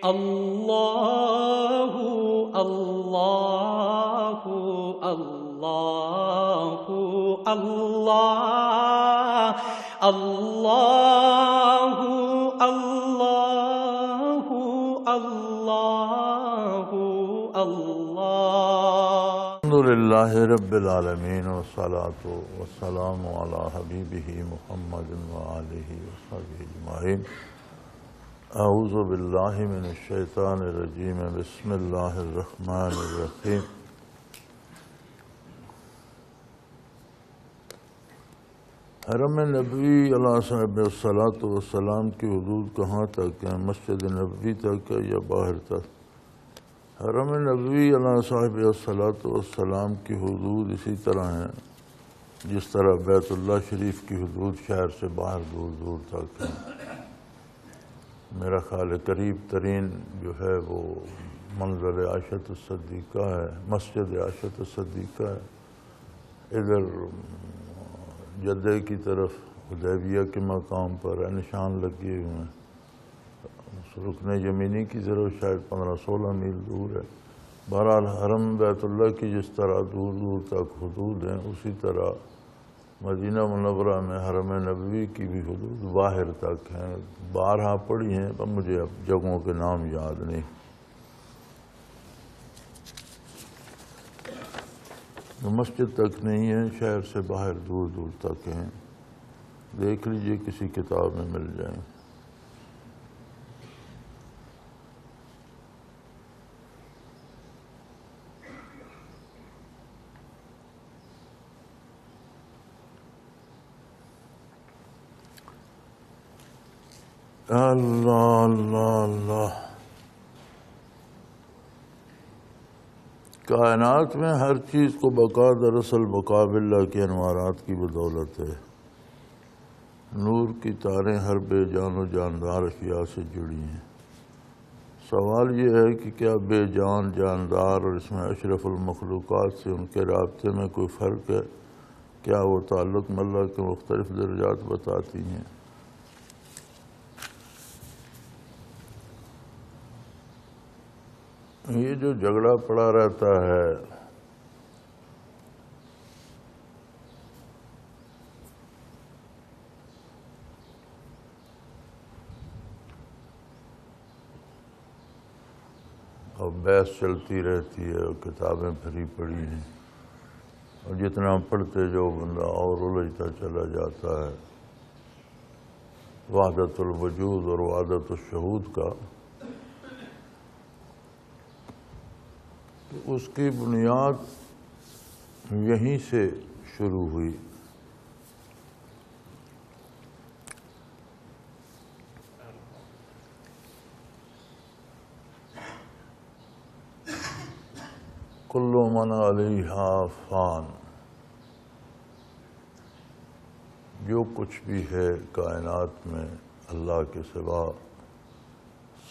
اللہ اللہ اللہ اللہ اللہ اللہ اللہ اللہ الحمدللہ رب العالمین والصلاة والسلام علی حبیبہ محمد وآلہ وصحبہ اجمعین۔ اعوذ باللہ من الشیطان الرجیم، بسم اللہ الرحمن الرحیم۔ حرم نبوی علیہ صاحب الصلاۃ والسلام کی حدود کہاں تک ہیں؟ مسجد نبوی تک ہے یا باہر تک؟ حرم نبوی علیہ صاحب الصلاۃ والسلام کی حدود اسی طرح ہیں جس طرح بیت اللہ شریف کی حدود شہر سے باہر دور دور تک ہیں۔ میرا خیال قریب ترین جو ہے وہ منزل عائشۃ الصدیقہ ہے، مسجد عائشۃ الصدیقہ ہے۔ ادھر جدہ کی طرف حدیبیہ کے مقام پر ہے، نشان لگے ہوئے ہیں۔ رکن یمینی کی طرف شاید 15-16 میل دور ہے۔ بہرحال حرم بیت اللہ کی جس طرح دور دور تک حدود ہیں، اسی طرح مدینہ منورہ میں حرم نبوی کی بھی حدود باہر تک ہیں۔ بارہا پڑھی ہیں، پر مجھے اب جگہوں کے نام یاد نہیں۔ مسجد تک نہیں ہے، شہر سے باہر دور دور تک ہیں۔ دیکھ لیجئے کسی کتاب میں مل جائیں۔ اللہ اللہ اللہ۔ کائنات میں ہر چیز کو بقا دراصل بقاء اللہ کے انوارات کی بدولت ہے۔ نور کی تاریں ہر بے جان و جاندار اشیاء سے جڑی ہیں۔ سوال یہ ہے کہ کیا بے جان جاندار اور اس میں اشرف المخلوقات سے ان کے رابطے میں کوئی فرق ہے؟ کیا وہ تعلق اللہ کے مختلف درجات بتاتی ہیں؟ یہ جو جھگڑا پڑا رہتا ہے اور بحث چلتی رہتی ہے اور کتابیں بھری پڑی ہیں، اور جتنا پڑھتے جو بندہ اور الجھتا چلا جاتا ہے وحدت الوجود اور وحدت الشہود کا، اس کی بنیاد یہیں سے شروع ہوئی۔ کل من علیہا فان، جو کچھ بھی ہے کائنات میں اللہ کے سوا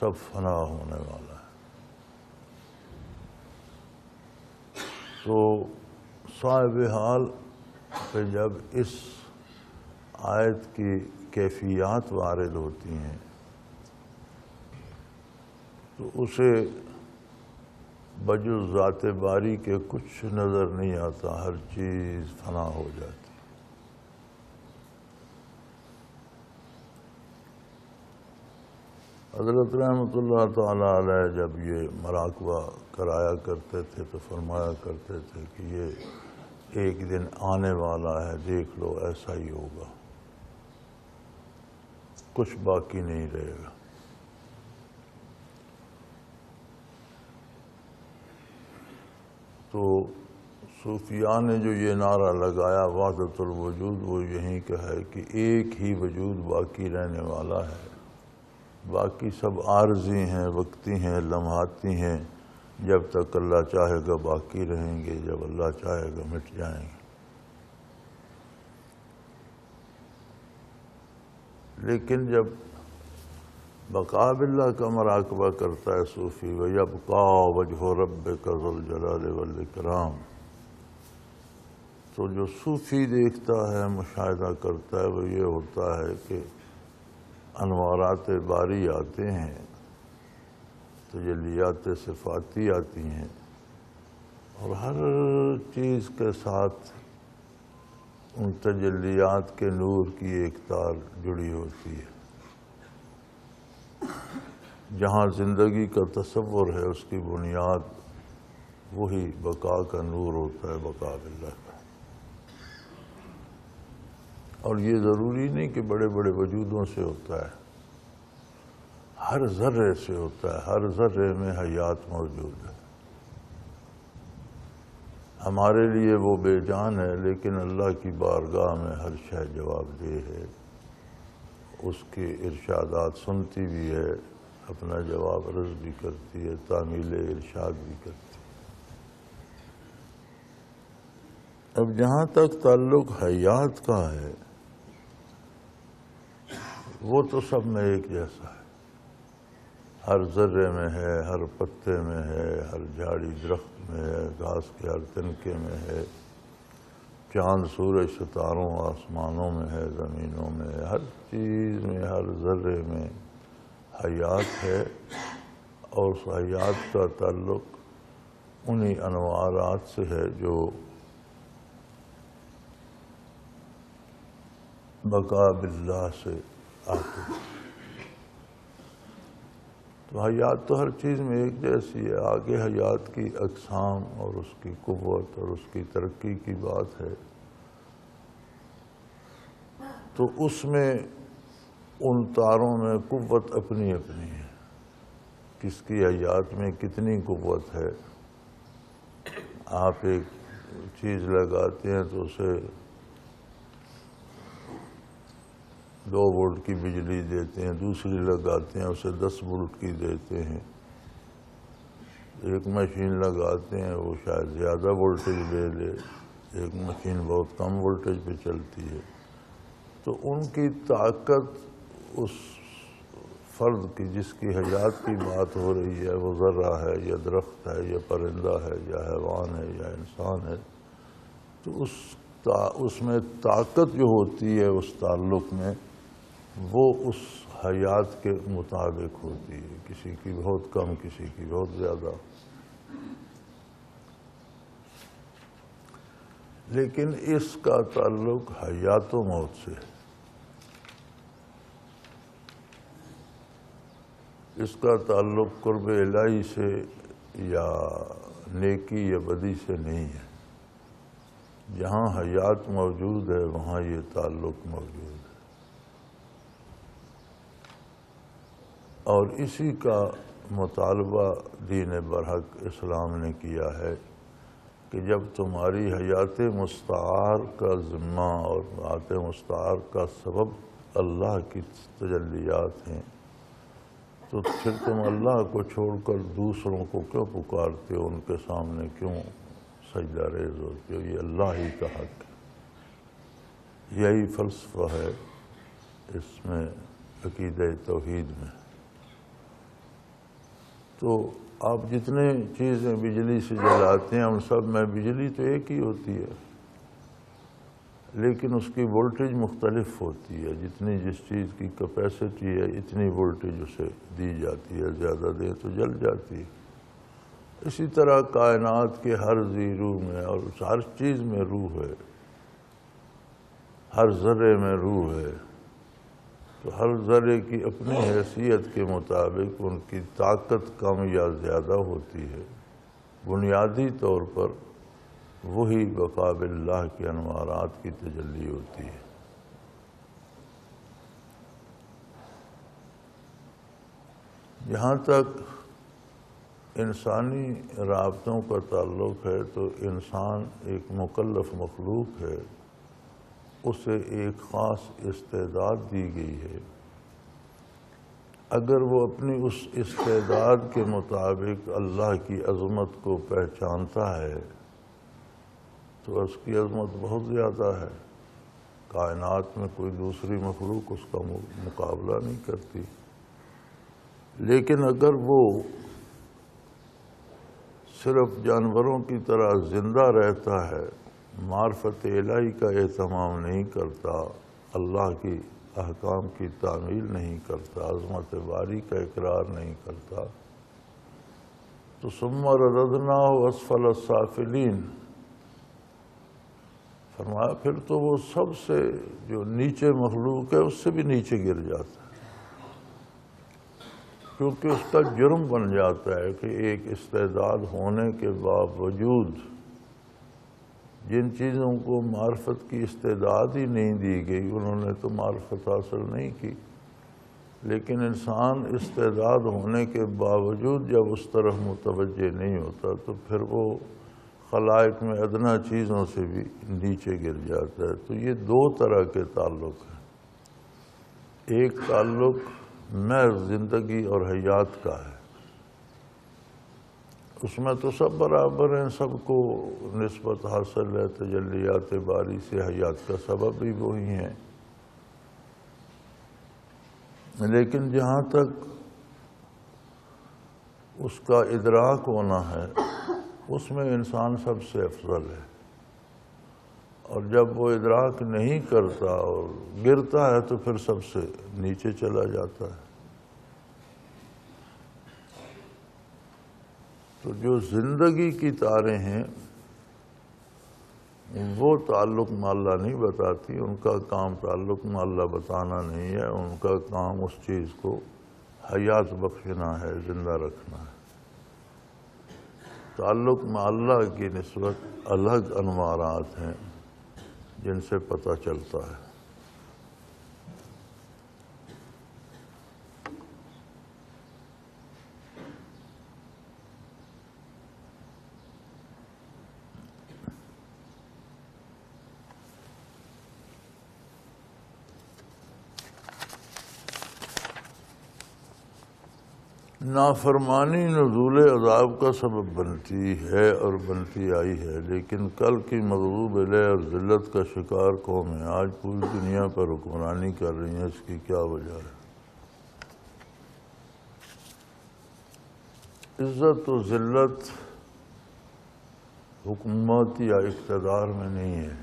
سب فنا ہونے والا ہے۔ تو صاحب حال پہ جب اس آیت کی کیفیات وارد ہوتی ہیں تو اسے بجز ذات باری کے کچھ نظر نہیں آتا، ہر چیز فنا ہو جاتی۔ حضرت رحمۃ اللہ تعالیٰ علیہ جب یہ مراقبہ کرایا کرتے تھے تو فرمایا کرتے تھے کہ یہ ایک دن آنے والا ہے، دیکھ لو ایسا ہی ہوگا، کچھ باقی نہیں رہے گا۔ تو صوفیاء نے جو یہ نعرہ لگایا وحدت الوجود، وہ یہیں کا ہے کہ ایک ہی وجود باقی رہنے والا ہے، باقی سب عارضی ہیں، وقتی ہیں، لمحاتی ہیں۔ جب تک اللہ چاہے گا باقی رہیں گے، جب اللہ چاہے گا مٹ جائیں گے۔ لیکن جب بقاء باللہ کا مراقبہ کرتا ہے صوفی، وَيَبْقَى وَجْهُ رَبِّكَ ذُو الْجَلَالِ وَالْإِكْرَامِ، تو جو صوفی دیکھتا ہے، مشاہدہ کرتا ہے، وہ یہ ہوتا ہے کہ انوارات باری آتے ہیں تجلیات صفاتی آتی ہیں، اور ہر چیز کے ساتھ ان تجلیات کے نور کی ایک تار جڑی ہوتی ہے۔ جہاں زندگی کا تصور ہے اس کی بنیاد وہی بقا کا نور ہوتا ہے، بقا باللہ کا۔ اور یہ ضروری نہیں کہ بڑے بڑے وجودوں سے ہوتا ہے، ہر ذرے سے ہوتا ہے، ہر ذرے میں حیات موجود ہے۔ ہمارے لیے وہ بے جان ہے، لیکن اللہ کی بارگاہ میں ہر شے جواب دہ ہے، اس کے ارشادات سنتی بھی ہے، اپنا جواب عرض بھی کرتی ہے، تعمیل ارشاد بھی کرتی ہے۔ اب جہاں تک تعلق حیات کا ہے، وہ تو سب میں ایک جیسا ہے، ہر ذرے میں ہے، ہر پتے میں ہے، ہر جھاڑی درخت میں ہے، گھاس کے ہر تنکے میں ہے، چاند سورج ستاروں آسمانوں میں ہے، زمینوں میں ہے، ہر چیز میں، ہر ذرے میں حیات ہے۔ اور اس حیات کا تعلق انہی انوارات سے ہے جو بقا باللہ سے آتے ہیں۔ تو حیات تو ہر چیز میں ایک جیسی ہے۔ آگے حیات کی اقسام اور اس کی قوت اور اس کی ترقی کی بات ہے، تو اس میں ان تاروں میں قوت اپنی اپنی ہے، کس کی حیات میں کتنی قوت ہے۔ آپ ایک چیز لگاتے ہیں تو اسے 2 وولٹ کی بجلی دیتے ہیں، دوسری لگاتے ہیں اسے 10 وولٹ کی دیتے ہیں، ایک مشین لگاتے ہیں وہ شاید زیادہ وولٹیج لے لے، ایک مشین بہت کم وولٹیج پہ چلتی ہے۔ تو ان کی طاقت اس فرد کی جس کی حیات کی بات ہو رہی ہے، وہ ذرہ ہے یا درخت ہے یا پرندہ ہے یا حیوان ہے یا انسان ہے، تو اس میں طاقت جو ہوتی ہے اس تعلق میں، وہ اس حیات کے مطابق ہوتی ہے، کسی کی بہت کم، کسی کی بہت زیادہ۔ لیکن اس کا تعلق حیات و موت سے ہے، اس کا تعلق قرب الہی سے یا نیکی یا بدی سے نہیں ہے۔ جہاں حیات موجود ہے وہاں یہ تعلق موجود ہے، اور اسی کا مطالبہ دین برحق اسلام نے کیا ہے کہ جب تمہاری حیات مستعار کا ذمہ اور حیات مستعار کا سبب اللہ کی تجلیات ہیں، تو پھر تم اللہ کو چھوڑ کر دوسروں کو کیوں پکارتے ہو، ان کے سامنے کیوں سجدہ ریز ہوتے ہو؟ یہ اللہ ہی کا حق ہے۔ یہی فلسفہ ہے اس میں، عقیدہ توحید میں۔ تو آپ جتنے چیزیں بجلی سے جلاتے ہیں ان سب میں بجلی تو ایک ہی ہوتی ہے، لیکن اس کی وولٹیج مختلف ہوتی ہے۔ جتنی جس چیز کی کیپیسٹی ہے اتنی وولٹیج اسے دی جاتی ہے، زیادہ دے تو جل جاتی ہے۔ اسی طرح کائنات کے ہر ذی روح میں اور ہر چیز میں روح ہے، ہر ذرے میں روح ہے، تو ہر ذرے کی اپنی حیثیت کے مطابق ان کی طاقت کم یا زیادہ ہوتی ہے۔ بنیادی طور پر وہی بقا باللہ کے انوارات کی تجلی ہوتی ہے۔ جہاں تک انسانی رابطوں کا تعلق ہے تو انسان ایک مکلف مخلوق ہے، اسے ایک خاص استعداد دی گئی ہے۔ اگر وہ اپنی اس استعداد کے مطابق اللہ کی عظمت کو پہچانتا ہے تو اس کی عظمت بہت زیادہ ہے، کائنات میں کوئی دوسری مخلوق اس کا مقابلہ نہیں کرتی۔ لیکن اگر وہ صرف جانوروں کی طرح زندہ رہتا ہے، معرفت الہی کا اہتمام نہیں کرتا، اللہ کی احکام کی تعمیل نہیں کرتا، عظمت باری کا اقرار نہیں کرتا، تو ثم رددناہ اسفل السافلین، فرمایا پھر تو وہ سب سے جو نیچے مخلوق ہے اس سے بھی نیچے گر جاتا ہے، کیونکہ اس کا جرم بن جاتا ہے کہ ایک استعداد ہونے کے باوجود جن چیزوں کو معرفت کی استعداد ہی نہیں دی گئی انہوں نے تو معرفت حاصل نہیں کی، لیکن انسان استعداد ہونے کے باوجود جب اس طرف متوجہ نہیں ہوتا تو پھر وہ خلائق میں ادنا چیزوں سے بھی نیچے گر جاتا ہے۔ تو یہ دو طرح کے تعلق ہیں، ایک تعلق محض زندگی اور حیات کا ہے، اس میں تو سب برابر ہیں، سب کو نسبت حاصل ہے، تجلیات باری سے حیات کا سبب بھی وہی ہیں، لیکن جہاں تک اس کا ادراک ہونا ہے اس میں انسان سب سے افضل ہے، اور جب وہ ادراک نہیں کرتا اور گرتا ہے تو پھر سب سے نیچے چلا جاتا ہے۔ تو جو زندگی کی تاریں ہیں وہ تعلق مع اللہ نہیں بتاتی، ان کا کام تعلق مع اللہ بتانا نہیں ہے، ان کا کام اس چیز کو حیات بخشنا ہے، زندہ رکھنا ہے۔ تعلق مع اللہ کی نسبت الگ انوارات ہیں جن سے پتہ چلتا ہے۔ نافرمانی نزول عذاب کا سبب بنتی ہے اور بنتی آئی ہے، لیکن کل کی مغضوب علیہ اور ذلت کا شکار قومیں آج پوری دنیا پر حکمرانی کر رہی ہیں، اس کی کیا وجہ ہے؟ عزت و ذلت حکومت یا اقتدار میں نہیں ہے،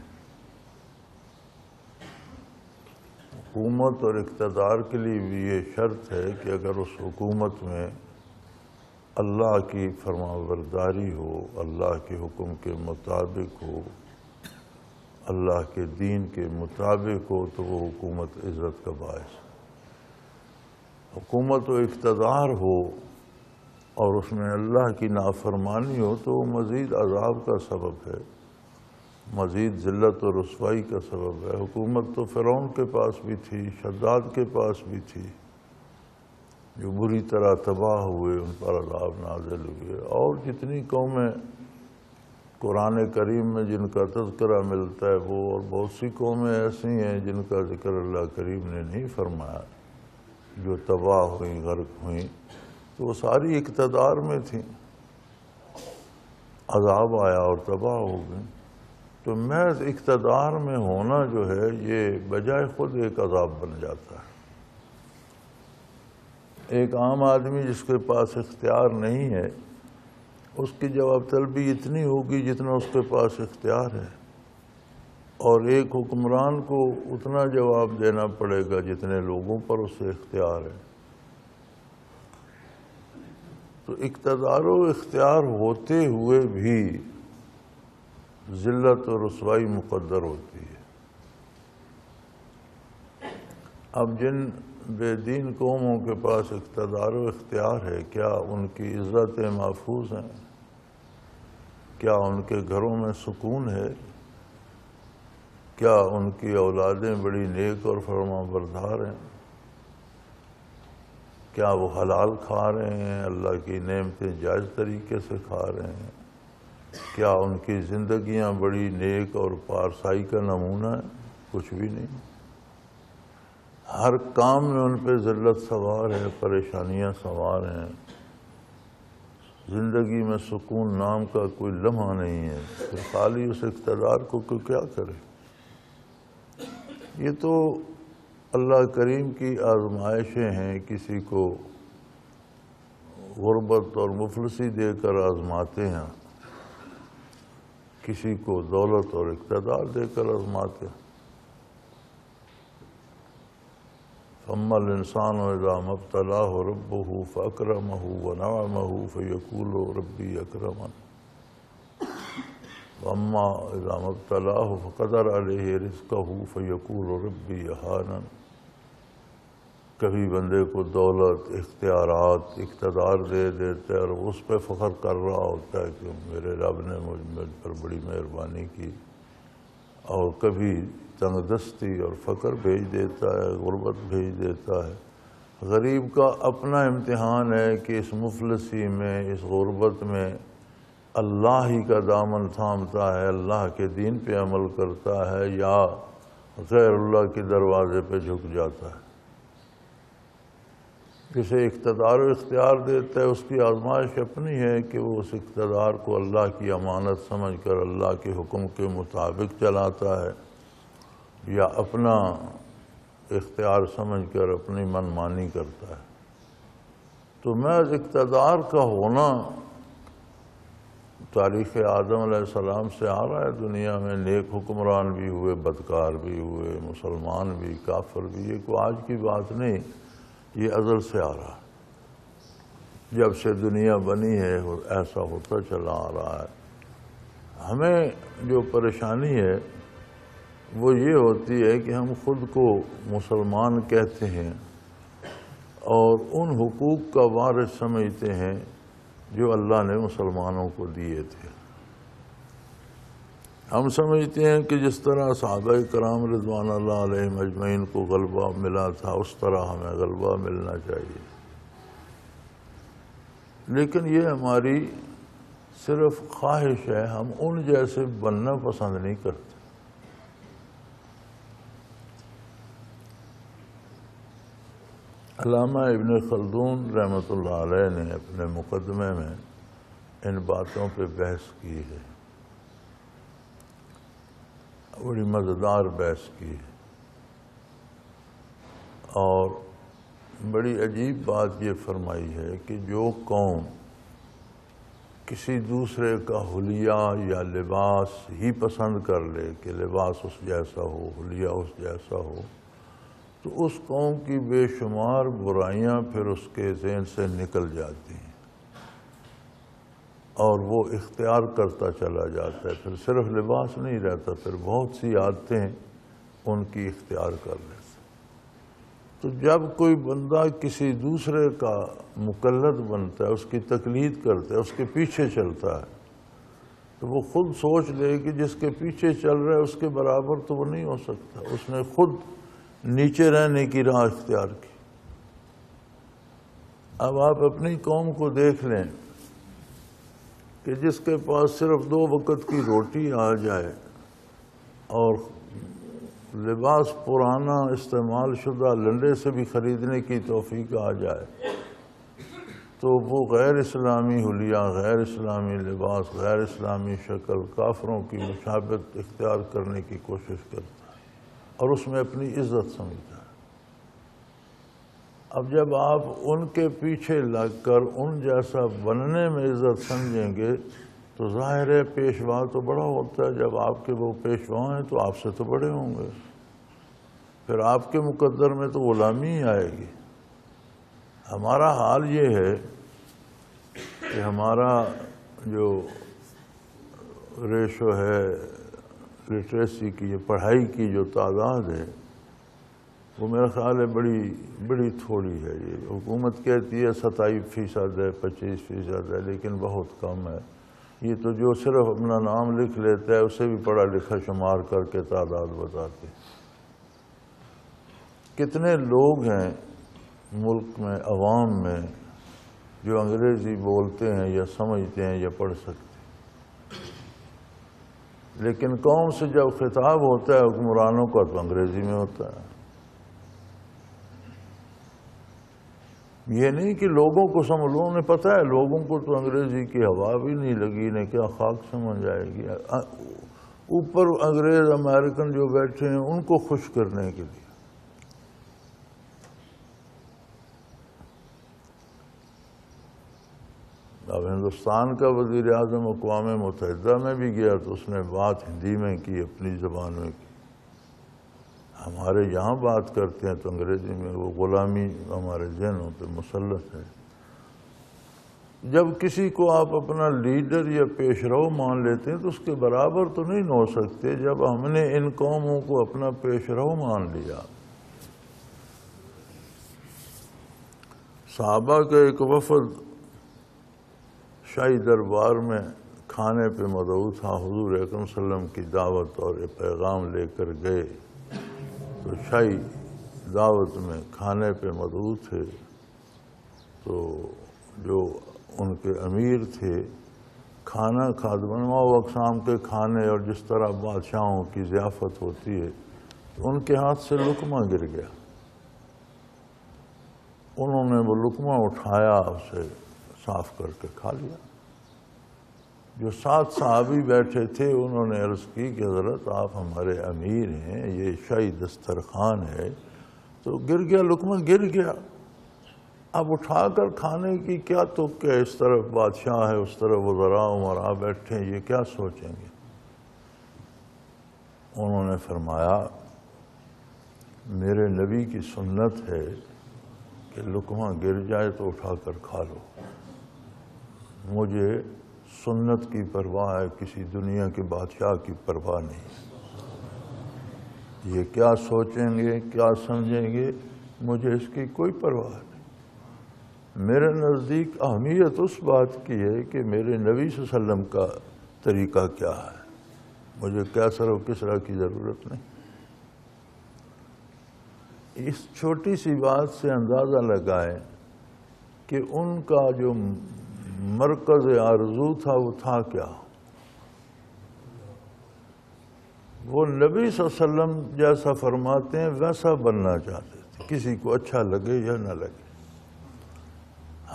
حکومت اور اقتدار کے لیے بھی یہ شرط ہے کہ اگر اس حکومت میں اللہ کی فرمانبرداری ہو، اللہ کے حکم کے مطابق ہو، اللہ کے دین کے مطابق ہو تو وہ حکومت عزت کا باعث ہے۔ حکومت و اقتدار ہو اور اس میں اللہ کی نافرمانی ہو تو وہ مزید عذاب کا سبب ہے، مزید ذلت و رسوائی کا سبب ہے۔ حکومت تو فرعون کے پاس بھی تھی، شداد کے پاس بھی تھی، جو بری طرح تباہ ہوئے، ان پر عذاب نازل ہوئے، اور جتنی قومیں قرآن کریم میں جن کا تذکرہ ملتا ہے وہ، اور بہت سی قومیں ایسی ہیں جن کا ذکر اللہ کریم نے نہیں فرمایا، جو تباہ ہوئیں، غرق ہوئیں، تو وہ ساری اقتدار میں تھیں، عذاب آیا اور تباہ ہو گئیں۔ تو محض اقتدار میں ہونا جو ہے یہ بجائے خود ایک عذاب بن جاتا ہے۔ ایک عام آدمی جس کے پاس اختیار نہیں ہے اس کی جواب طلبی اتنی ہوگی جتنا اس کے پاس اختیار ہے، اور ایک حکمران کو اتنا جواب دینا پڑے گا جتنے لوگوں پر اس سے اختیار ہے۔ تو اقتدار و اختیار ہوتے ہوئے بھی ذلت و رسوائی مقدر ہوتی ہے۔ اب جن بے دین قوموں کے پاس اقتدار و اختیار ہے، کیا ان کی عزتیں محفوظ ہیں؟ کیا ان کے گھروں میں سکون ہے؟ کیا ان کی اولادیں بڑی نیک اور فرمانبردار ہیں؟ کیا وہ حلال کھا رہے ہیں، اللہ کی نعمتیں جائز طریقے سے کھا رہے ہیں؟ کیا ان کی زندگیاں بڑی نیک اور پارسائی کا نمونہ ہے؟ کچھ بھی نہیں۔ ہر کام میں ان پہ ذلت سوار ہے، پریشانیاں سوار ہیں، زندگی میں سکون نام کا کوئی لمحہ نہیں ہے، پھر خالی اس اقتدار کو کیا کرے؟ یہ تو اللہ کریم کی آزمائشیں ہیں، کسی کو غربت اور مفلسی دے کر آزماتے ہیں، کسی کو دولت اور اقتدار دے کر آزماتے ہیں۔ فَأَمَّا الْإِنسَانُ إِذَا مَا ابْتَلَاهُ رَبُّهُ فَأَكْرَمَهُ وَنَعَمَهُ فَيَقُولُ رَبِّي أَكْرَمَنِ وَأَمَّا إِذَا مَا ابْتَلَاهُ فَقَدَرَ عَلَيْهِ رِزْقَهُ فَيَقُولُ رَبِّي أَهَانَنِ۔ کبھی بندے کو دولت، اختیارات، اقتدار دے دیتا ہے اور اس پہ فخر کر رہا ہوتا ہے کہ میرے رب نے مجھ پر بڑی مہربانی کی، اور کبھی تنگ دستی اور فقر بھیج دیتا ہے، غربت بھیج دیتا ہے۔ غریب کا اپنا امتحان ہے کہ اس مفلسی میں، اس غربت میں اللہ ہی کا دامن تھامتا ہے، اللہ کے دین پہ عمل کرتا ہے، یا غیر اللہ کے دروازے پہ جھک جاتا ہے۔ کسے اقتدار و اختیار دیتا ہے، اس کی آزمائش اپنی ہے کہ وہ اس اقتدار کو اللہ کی امانت سمجھ کر اللہ کے حکم کے مطابق چلاتا ہے، یا اپنا اختیار سمجھ کر اپنی من مانی کرتا ہے۔ تو محض اقتدار کا ہونا تاریخ آدم علیہ السلام سے آ رہا ہے دنیا میں، نیک حکمران بھی ہوئے، بدکار بھی ہوئے، مسلمان بھی، کافر بھی، یہ کوئی آج کی بات نہیں، یہ ازل سے آ رہا ہے، جب سے دنیا بنی ہے ایسا ہوتا چلا آ رہا ہے۔ ہمیں جو پریشانی ہے وہ یہ ہوتی ہے کہ ہم خود کو مسلمان کہتے ہیں اور ان حقوق کا وارث سمجھتے ہیں جو اللہ نے مسلمانوں کو دیے تھے۔ ہم سمجھتے ہیں کہ جس طرح صحابہ کرام رضوان اللہ علیہم اجمعین کو غلبہ ملا تھا اس طرح ہمیں غلبہ ملنا چاہیے، لیکن یہ ہماری صرف خواہش ہے، ہم ان جیسے بننا پسند نہیں کرتے۔ علامہ ابن خلدون رحمۃ اللہ علیہ نے اپنے مقدمے میں ان باتوں پہ بحث کی ہے، بڑی مزیدار بحث کی ہے، اور بڑی عجیب بات یہ فرمائی ہے کہ جو قوم کسی دوسرے کا حلیہ یا لباس ہی پسند کر لے کہ لباس اس جیسا ہو، حلیہ اس جیسا ہو، تو اس قوم کی بے شمار برائیاں پھر اس کے ذہن سے نکل جاتی ہیں اور وہ اختیار کرتا چلا جاتا ہے۔ پھر صرف لباس نہیں رہتا، پھر بہت سی عادتیں ان کی اختیار کر لیتا۔ تو جب کوئی بندہ کسی دوسرے کا مقلد بنتا ہے، اس کی تقلید کرتا ہے، اس کے پیچھے چلتا ہے، تو وہ خود سوچ لے کہ جس کے پیچھے چل رہا ہے اس کے برابر تو وہ نہیں ہو سکتا۔ اس نے خود نیچے رہنے کی راہ اختیار کی۔ اب آپ اپنی قوم کو دیکھ لیں کہ جس کے پاس صرف 2 وقت کی روٹی آ جائے اور لباس پرانا استعمال شدہ لنڈے سے بھی خریدنے کی توفیق آ جائے، تو وہ غیر اسلامی حلیہ، غیر اسلامی لباس، غیر اسلامی شکل، کافروں کی مشابہت اختیار کرنے کی کوشش کرتا ہے اور اس میں اپنی عزت سمجھتا ہے۔ اب جب آپ ان کے پیچھے لگ کر ان جیسا بننے میں عزت سمجھیں گے تو ظاہر ہے پیشوا تو بڑا ہوتا ہے، جب آپ کے وہ پیشوا ہیں تو آپ سے تو بڑے ہوں گے، پھر آپ کے مقدر میں تو غلامی ہی آئے گی۔ ہمارا حال یہ ہے کہ ہمارا جو ریشو ہے لٹریسی کی، پڑھائی کی جو تعداد ہے، وہ میرا خیال ہے بڑی تھوڑی ہے۔ یہ حکومت کہتی ہے 27% ہے، 25% ہے، لیکن بہت کم ہے۔ یہ تو جو صرف اپنا نام لکھ لیتا ہے اسے بھی پڑھا لکھا شمار کر کے تعداد بتاتے ہیں۔ کتنے لوگ ہیں ملک میں، عوام میں، جو انگریزی بولتے ہیں یا سمجھتے ہیں یا پڑھ سکتے ہیں، لیکن قوم سے جب خطاب ہوتا ہے حکمرانوں کا تو انگریزی میں ہوتا ہے۔ یہ نہیں کہ لوگوں کو لوگوں نے پتہ ہے، لوگوں کو تو انگریزی کی ہوا بھی نہیں لگی، انہیں کیا خاک سمجھ آئے گی۔ اوپر انگریز امریکن جو بیٹھے ہیں ان کو خوش کرنے کے لیے۔ اب ہندوستان کا وزیر اعظم اقوام متحدہ میں بھی گیا تو اس نے بات ہندی میں کی، اپنی زبان میں کی۔ ہمارے یہاں بات کرتے ہیں تو انگریزی میں وہ غلامی ہمارے ذہنوں پہ مسلط ہے۔ جب کسی کو آپ اپنا لیڈر یا پیشرو مان لیتے ہیں تو اس کے برابر تو نہیں ہو سکتے۔ جب ہم نے ان قوموں کو اپنا پیشرو مان لیا، صحابہ کا ایک وفد شاہی دربار میں کھانے پہ مدعو تھا، حضور اکرم صلی اللہ علیہ وسلم کی دعوت اور پیغام لے کر گئے، تو شاہی دعوت میں کھانے پہ مدعو تھے، تو جو ان کے امیر تھے کھانا بنواؤ اقسام کے کھانے، اور جس طرح بادشاہوں کی ضیافت ہوتی ہے، تو ان کے ہاتھ سے لقمہ گر گیا۔ انہوں نے وہ لقمہ اٹھایا، اسے صاف کر کے کھا لیا۔ جو 7 صحابی بیٹھے تھے انہوں نے عرض کی کہ حضرت آپ ہمارے امیر ہیں، یہ شاہی دسترخوان ہے، تو گر گیا، لقمہ گر گیا، اب اٹھا کر کھانے کی کیا تک ہے؟ اس طرف بادشاہ ہے، اس طرف وزراء عمراء بیٹھے ہیں، یہ کیا سوچیں گے؟ انہوں نے فرمایا میرے نبی کی سنت ہے کہ لقمہ گر جائے تو اٹھا کر کھا لو، مجھے سنت کی پرواہ ہے، کسی دنیا کے بادشاہ کی پرواہ نہیں۔ یہ کیا سوچیں گے، کیا سمجھیں گے، مجھے اس کی کوئی پرواہ نہیں۔ میرے نزدیک اہمیت اس بات کی ہے کہ میرے نبی صلی اللہ علیہ وسلم کا طریقہ کیا ہے، مجھے کیسر و کسرا کی ضرورت نہیں۔ اس چھوٹی سی بات سے اندازہ لگائیں کہ ان کا جو مرکز آرزو تھا وہ تھا کیا۔ وہ نبی صلی اللہ علیہ وسلم جیسا فرماتے ہیں ویسا بننا چاہتے تھے، کسی کو اچھا لگے یا نہ لگے۔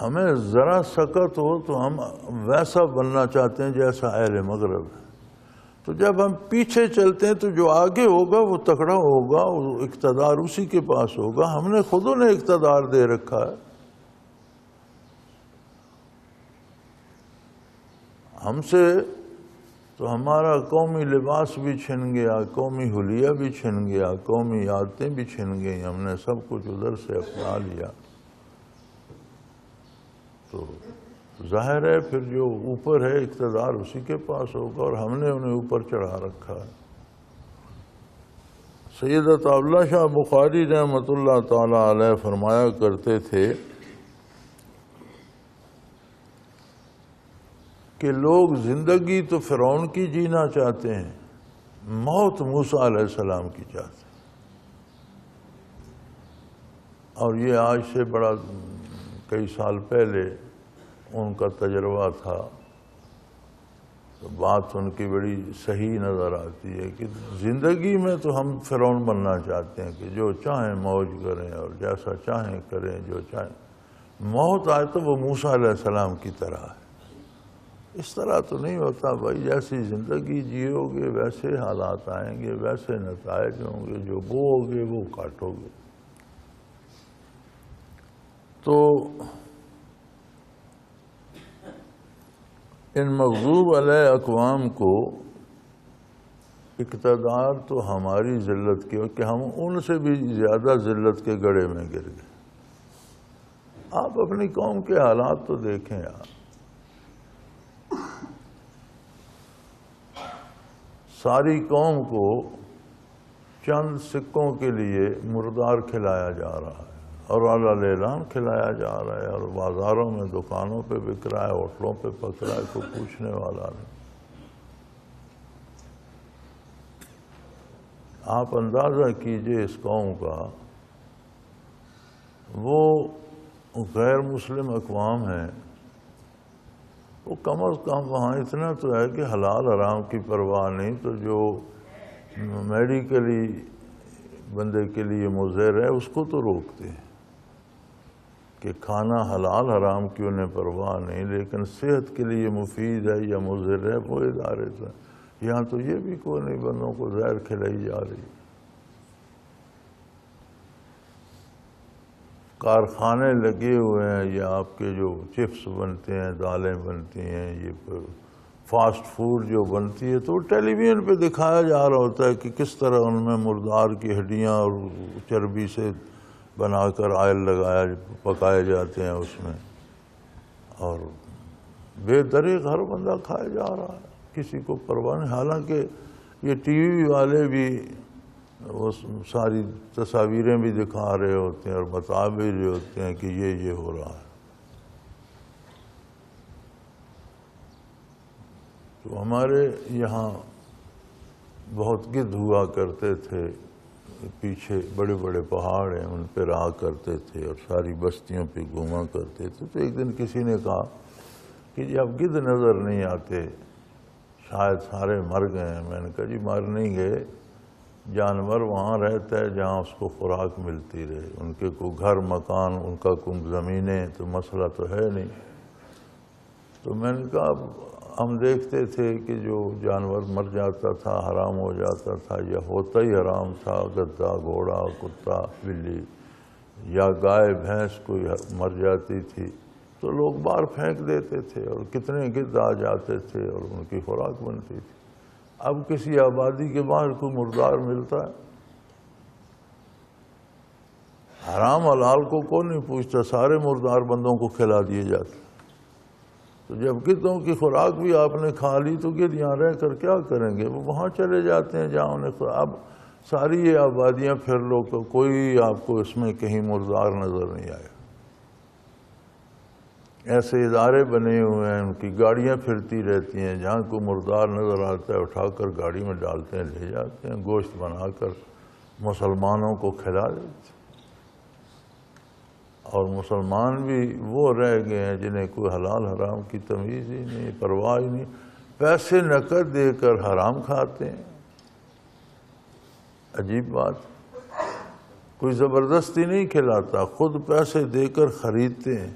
ہمیں ذرا سکت ہو تو ہم ویسا بننا چاہتے ہیں جیسا اہل مغرب ہے۔ تو جب ہم پیچھے چلتے ہیں تو جو آگے ہوگا وہ تکڑا ہوگا، وہ اقتدار اسی کے پاس ہوگا۔ ہم نے خود انہیں اقتدار دے رکھا ہے۔ ہم سے تو ہمارا قومی لباس بھی چھن گیا، قومی حلیہ بھی چھن گیا، قومی عادتیں بھی چھن گئی، ہم نے سب کچھ ادھر سے اپنا لیا۔ تو ظاہر ہے پھر جو اوپر ہے اقتدار اسی کے پاس ہوگا، اور ہم نے انہیں اوپر چڑھا رکھا ہے۔ سیدت عبداللہ شاہ بخاری رحمۃ اللہ تعالی علیہ فرمایا کرتے تھے کہ لوگ زندگی تو فرعون کی جینا چاہتے ہیں، موت موسیٰ علیہ السلام کی چاہتے ہیں۔ اور یہ آج سے بڑا کئی سال پہلے ان کا تجربہ تھا، تو بات ان کی بڑی صحیح نظر آتی ہے کہ زندگی میں تو ہم فرعون بننا چاہتے ہیں کہ جو چاہیں موج کریں اور جیسا چاہیں کریں، جو چاہیں۔ موت آئے تو وہ موسیٰ علیہ السلام کی طرح ہے۔ اس طرح تو نہیں ہوتا بھائی، جیسی زندگی جیو گے ویسے حالات آئیں گے، ویسے نتائج ہوں گے، جو بو گے وہ کاٹو گے۔ تو ان مغضوب علیہ اقوام کو اقتدار تو ہماری ذلت کی، کہ ہم ان سے بھی زیادہ ذلت کے گڑھے میں گر گئے۔ آپ اپنی قوم کے حالات تو دیکھیں یار، ساری قوم کو چند سکوں کے لیے مردار کھلایا جا رہا ہے، اور اعلیٰ اعلان کھلایا جا رہا ہے، اور بازاروں میں دکانوں پہ بک رہا ہے، ہوٹلوں پہ پک رہا ہے، کوئی پوچھنے والا نہیں۔ آپ اندازہ کیجئے اس قوم کا، وہ غیر مسلم اقوام ہیں، وہ کم از کم وہاں اتنا تو ہے کہ حلال حرام کی پرواہ نہیں، تو جو میڈیکلی بندے کے لیے مضر ہے اس کو تو روکتے ہیں کہ کھانا حلال حرام کی انہیں پرواہ نہیں، لیکن صحت کے لیے مفید ہے یا مضر ہے وہ ادارے سے۔ یہاں تو یہ بھی کوئی نہیں، بندوں کو زہر کھلائی جا رہی ہے۔ کارخانے لگے ہوئے ہیں، یہ آپ کے جو چپس بنتے ہیں، دالیں بنتی ہیں، یہ فاسٹ فوڈ جو بنتی ہے تو ٹیلی ویژن پہ دکھایا جا رہا ہوتا ہے کہ کس طرح ان میں مردار کی ہڈیاں اور چربی سے بنا کر آئل پکائے جاتے ہیں اس میں، اور بے دریغ ہر بندہ کھایا جا رہا ہے، کسی کو پرواہ نہیں۔ حالانکہ یہ ٹی وی والے بھی وہ ساری تصاویریں بھی دکھا رہے ہوتے ہیں اور بتا بھی رہے ہوتے ہیں کہ یہ ہو رہا ہے۔ تو ہمارے یہاں بہت گدھ ہوا کرتے تھے، پیچھے بڑے بڑے پہاڑ ہیں ان پہ رہا کرتے تھے اور ساری بستیوں پہ گھوما کرتے تھے۔ تو ایک دن کسی نے کہا کہ جی اب گدھ نظر نہیں آتے، شاید سارے مر گئے ہیں۔ میں نے کہا جی مر نہیں گئے، جانور وہاں رہتا ہے جہاں اس کو خوراک ملتی رہے، ان کے کوئی گھر مکان، ان کا کوئی زمینیں تو مسئلہ تو ہے نہیں۔ تو میں نے کہا اب ہم دیکھتے تھے کہ جو جانور مر جاتا تھا حرام ہو جاتا تھا یا ہوتا ہی حرام تھا، گدھا، گھوڑا، کتا، بلی یا گائے بھینس کوئی مر جاتی تھی تو لوگ باہر پھینک دیتے تھے اور کتنے گدھ آ جاتے تھے اور ان کی خوراک بنتی تھی۔ اب کسی آبادی کے باہر کوئی مردار ملتا ہے؟ حرام حلال کو کون نہیں پوچھتا، سارے مردار بندوں کو کھلا دیے جاتے۔ تو جب گدھوں کی خوراک بھی آپ نے کھا لی تو گدھ یہاں رہ کر کیا کریں گے؟ وہ وہاں چلے جاتے ہیں جہاں انہیں اب ساری یہ آبادیاں پھر لوگ کوئی آپ کو اس میں کہیں مردار نظر نہیں آئے۔ ایسے ادارے بنے ہوئے ہیں، ان کی گاڑیاں پھرتی رہتی ہیں، جہاں کوئی مردار نظر آتا ہے اٹھا کر گاڑی میں ڈالتے ہیں، لے جاتے ہیں، گوشت بنا کر مسلمانوں کو کھلا دیتے ہیں۔ اور مسلمان بھی وہ رہ گئے ہیں جنہیں کوئی حلال حرام کی تمیز ہی نہیں، پرواہ ہی نہیں، پیسے نقد دے کر حرام کھاتے ہیں۔ عجیب بات، کوئی زبردستی نہیں کھلاتا، خود پیسے دے کر خریدتے ہیں۔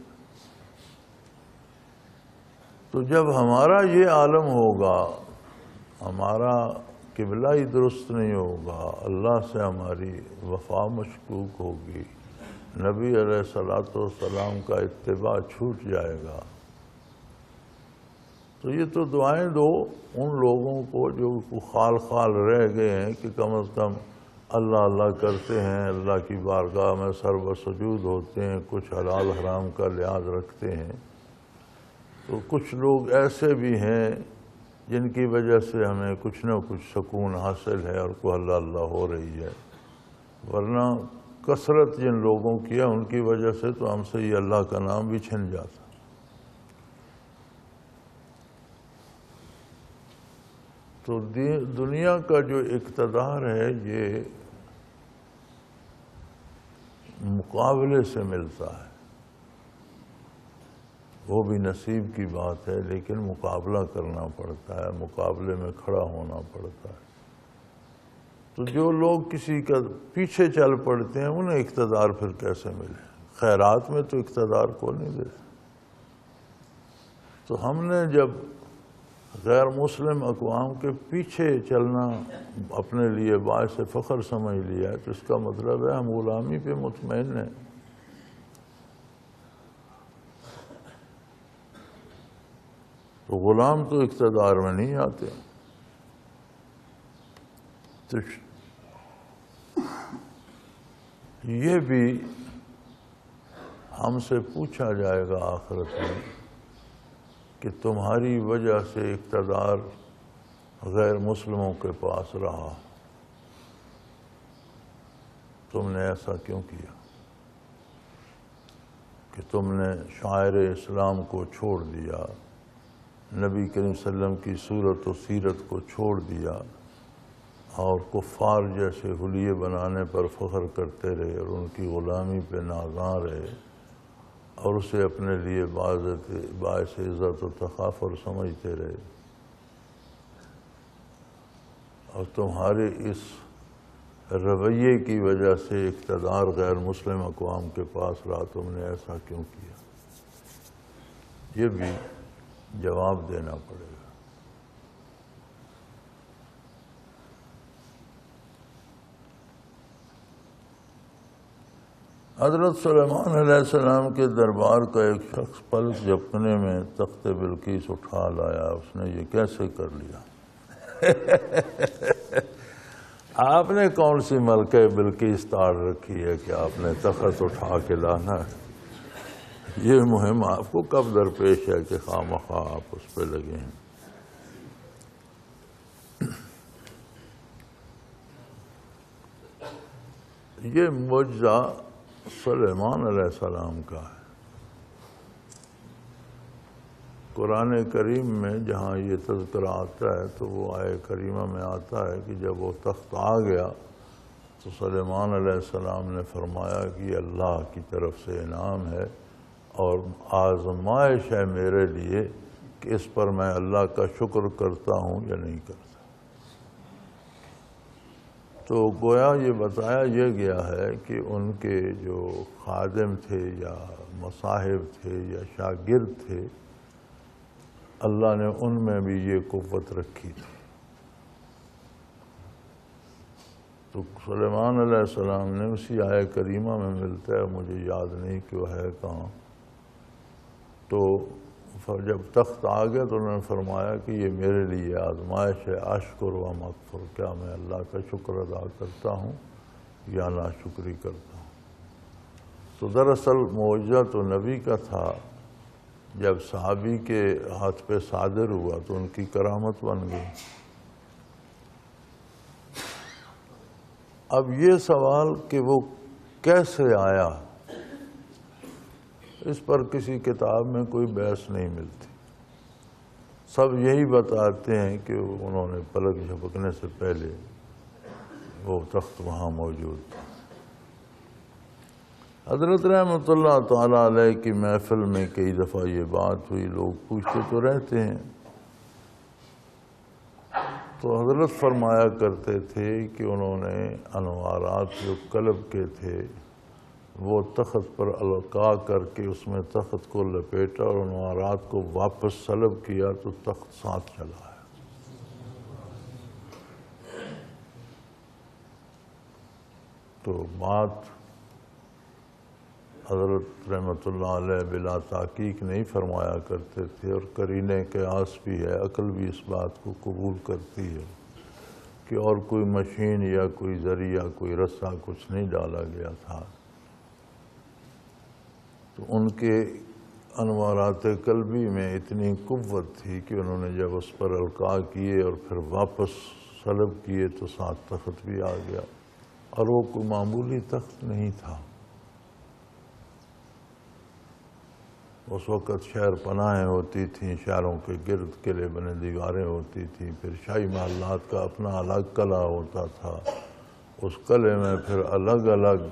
تو جب ہمارا یہ عالم ہوگا، ہمارا قبلہ ہی درست نہیں ہوگا، اللہ سے ہماری وفا مشکوک ہوگی، نبی علیہ السلام کا اتباع چھوٹ جائے گا، تو یہ تو دعائیں دو ان لوگوں کو جو خال خال رہ گئے ہیں کہ کم از کم اللہ اللہ کرتے ہیں، اللہ کی بارگاہ میں سر و سجود ہوتے ہیں، کچھ حلال حرام کا لحاظ رکھتے ہیں۔ تو کچھ لوگ ایسے بھی ہیں جن کی وجہ سے ہمیں کچھ نہ کچھ سکون حاصل ہے اور کوئی اللہ اللہ ہو رہی ہے، ورنہ کثرت جن لوگوں کی ہے ان کی وجہ سے تو ہم سے یہ اللہ کا نام بھی چھن جاتا۔ تو دنیا کا جو اقتدار ہے یہ مقابلے سے ملتا ہے، وہ بھی نصیب کی بات ہے، لیکن مقابلہ کرنا پڑتا ہے، مقابلے میں کھڑا ہونا پڑتا ہے۔ تو جو لوگ کسی کا پیچھے چل پڑتے ہیں انہیں اقتدار پھر کیسے ملے؟ خیرات میں تو اقتدار کو نہیں دیتے۔ تو ہم نے جب غیر مسلم اقوام کے پیچھے چلنا اپنے لیے باعث فخر سمجھ لیا ہے تو اس کا مطلب ہے ہم غلامی پہ مطمئن ہیں۔ تو غلام تو اقتدار میں نہیں آتے۔ تو یہ بھی ہم سے پوچھا جائے گا آخرت میں کہ تمہاری وجہ سے اقتدار غیر مسلموں کے پاس رہا، تم نے ایسا کیوں کیا کہ تم نے شاعر اسلام کو چھوڑ دیا، نبی کریم صلی اللہ علیہ وسلم کی صورت و سیرت کو چھوڑ دیا اور کفار جیسے حلیے بنانے پر فخر کرتے رہے اور ان کی غلامی پہ نازاں رہے اور اسے اپنے لیے باعث عزت و تفاخر سمجھتے رہے، اور تمہارے اس رویے کی وجہ سے اقتدار غیر مسلم اقوام کے پاس رہا، تم نے ایسا کیوں کیا؟ یہ بھی جواب دینا پڑے گا۔ حضرت سلیمان علیہ السلام کے دربار کا ایک شخص پلک جھپکنے میں تخت بلقیس اٹھا لایا. اس نے یہ کیسے کر لیا؟ آپ نے کون سی ملکہ بلقیس تاڑ رکھی ہے کہ آپ نے تخت اٹھا کے لانا ہے؟ یہ مہم آپ کو کب درپیش ہے کہ خواہ مخواہ آپ اس پہ لگے ہیں؟ یہ معجزہ سلیمان علیہ السلام کا ہے. قرآن کریم میں جہاں یہ تذکرہ آتا ہے تو وہ آیہ کریمہ میں آتا ہے کہ جب وہ تخت آ گیا تو سلیمان علیہ السلام نے فرمایا کہ یہ اللہ کی طرف سے انعام ہے اور آزمائش ہے میرے لیے کہ اس پر میں اللہ کا شکر کرتا ہوں یا نہیں کرتا. تو گویا یہ بتایا یہ گیا ہے کہ ان کے جو خادم تھے یا مصاحب تھے یا شاگرد تھے اللہ نے ان میں بھی یہ قوت رکھی تھی. تو سلیمان علیہ السلام نے اسی آیہ کریمہ میں ملتا ہے، مجھے یاد نہیں کہ وہ ہے کہاں، تو جب تخت آ گیا تو انہوں نے فرمایا کہ یہ میرے لیے آزمائش ہے، اشکر و مغفر، کیا میں اللہ کا شکر ادا کرتا ہوں یا ناشکری کرتا ہوں. تو دراصل معجزہ تو نبی کا تھا، جب صحابی کے ہاتھ پہ صادر ہوا تو ان کی کرامت بن گئی. اب یہ سوال کہ وہ کیسے آیا، اس پر کسی کتاب میں کوئی بحث نہیں ملتی. سب یہی بتاتے ہیں کہ انہوں نے پلک جھپکنے سے پہلے وہ تخت وہاں موجود تھا. حضرت رحمۃ اللہ تعالیٰ علیہ کی محفل میں کئی دفعہ یہ بات ہوئی، لوگ پوچھتے تو رہتے ہیں. تو حضرت فرمایا کرتے تھے کہ انہوں نے انوارات جو قلب کے تھے وہ تخت پر القاء کر کے اس میں تخت کو لپیٹا اور انوارات کو واپس سلب کیا تو تخت ساتھ چلا ہے. تو بات حضرت رحمۃ اللہ علیہ بلا تحقیق نہیں فرمایا کرتے تھے، اور قرینے قیاس بھی ہے، عقل بھی اس بات کو قبول کرتی ہے کہ اور کوئی مشین یا کوئی ذریعہ کوئی رسہ کچھ نہیں ڈالا گیا تھا. تو ان کے انوارات قلبی میں اتنی قوت تھی کہ انہوں نے جب اس پر القاء کیے اور پھر واپس سلب کیے تو ساتھ تخت بھی آ گیا. اور وہ کوئی معمولی تخت نہیں تھا. اس وقت شہر پناہیں ہوتی تھیں، شہروں کے گرد قلعے بنے دیواریں ہوتی تھیں، پھر شاہی محلات کا اپنا الگ قلعہ ہوتا تھا. اس قلعے میں پھر الگ الگ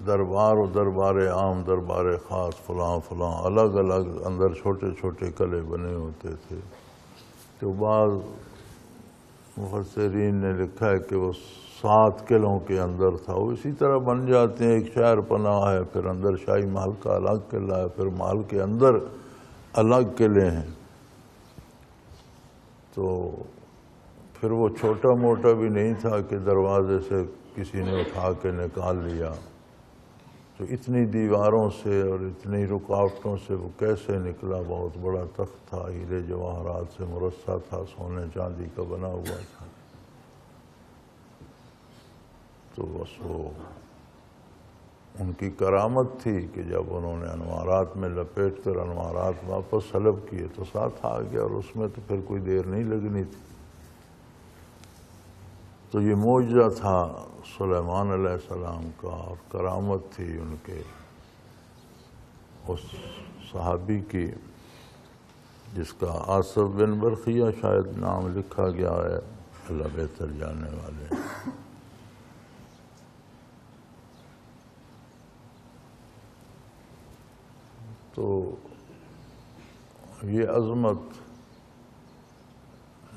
دربار و دربار عام، دربار خاص، فلاں فلاں الگ الگ اندر چھوٹے چھوٹے قلعے بنے ہوتے تھے. تو بعض مفسرین نے لکھا ہے کہ وہ 7 قلعوں کے اندر تھا. وہ اسی طرح بن جاتے ہیں، ایک شہر پناہ ہے، پھر اندر شاہی محل کا الگ قلعہ ہے، پھر محل کے اندر الگ قلعے ہیں. تو پھر وہ چھوٹا موٹا بھی نہیں تھا کہ دروازے سے کسی نے اٹھا کے نکال لیا. تو اتنی دیواروں سے اور اتنی رکاوٹوں سے وہ کیسے نکلا؟ بہت بڑا تخت تھا، ہیرے جواہرات سے مرصع تھا، سونے چاندی کا بنا ہوا تھا. تو بس وہ ان کی کرامت تھی کہ جب انہوں نے انوارات میں لپیٹ کر انوارات واپس سلب کیے تو ساتھ آ گیا، اور اس میں تو پھر کوئی دیر نہیں لگنی تھی. تو یہ معجزہ تھا سلیمان علیہ السلام کا، اور کرامت تھی ان کے اس صحابی کی جس کا آصف بن برقیہ شاید نام لکھا گیا ہے، اللہ بہتر جاننے والے. تو یہ عظمت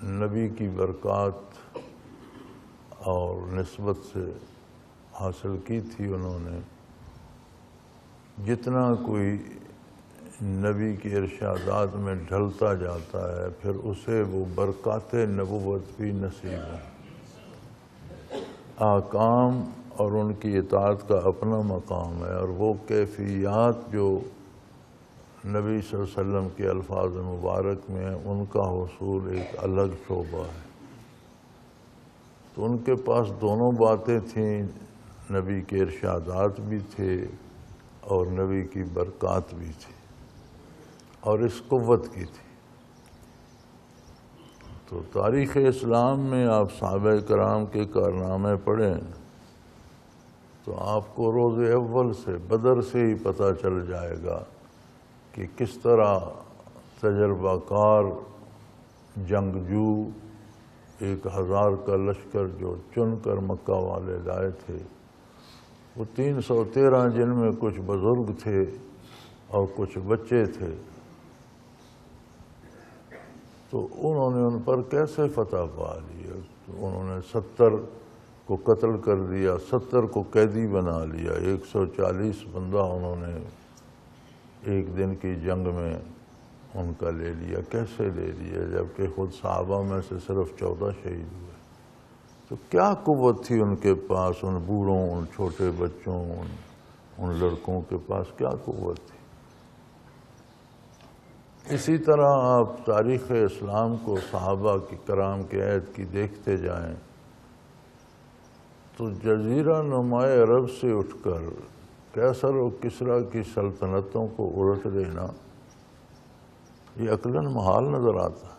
نبی کی برکات اور نسبت سے حاصل کی تھی انہوں نے. جتنا کوئی نبی کے ارشادات میں ڈھلتا جاتا ہے پھر اسے وہ برکات نبوت بھی نصیب ہے. احکام اور ان کی اطاعت کا اپنا مقام ہے، اور وہ کیفیات جو نبی صلی اللہ علیہ وسلم کے الفاظ مبارک میں ہیں ان کا حصول ایک الگ شعبہ ہے۔ تو ان کے پاس دونوں باتیں تھیں، نبی کے ارشادات بھی تھے اور نبی کی برکات بھی تھی، اور اس قوت کی تھی۔ تو تاریخ اسلام میں آپ صحابہ کرام کے کارنامے پڑھیں تو آپ کو روز اول سے بدر سے ہی پتہ چل جائے گا کہ کس طرح تجربہ کار جنگجو 1000 کا لشکر جو چن کر مکہ والے لائے تھے، وہ 313 جن میں کچھ بزرگ تھے اور کچھ بچے تھے، تو انہوں نے ان پر کیسے فتح پا لیا؟ انہوں نے 70 کو قتل کر دیا، 70 کو قیدی بنا لیا، 140 بندہ انہوں نے ایک دن کی جنگ میں ان کا لے لیا۔ کیسے لے لیا جبکہ خود صحابہ میں سے صرف 14 شہید ہوئے؟ تو کیا قوت تھی ان کے پاس، ان بوڑھوں، ان چھوٹے بچوں، ان لڑکوں کے پاس کیا قوت تھی؟ اسی طرح آپ تاریخ اسلام کو صحابہ کی کرام کے عہد کی دیکھتے جائیں تو جزیرہ نماء عرب سے اٹھ کر قیصر و کسریٰ کی سلطنتوں کو الٹ دینا یہ عقلاً محال نظر آتا ہے۔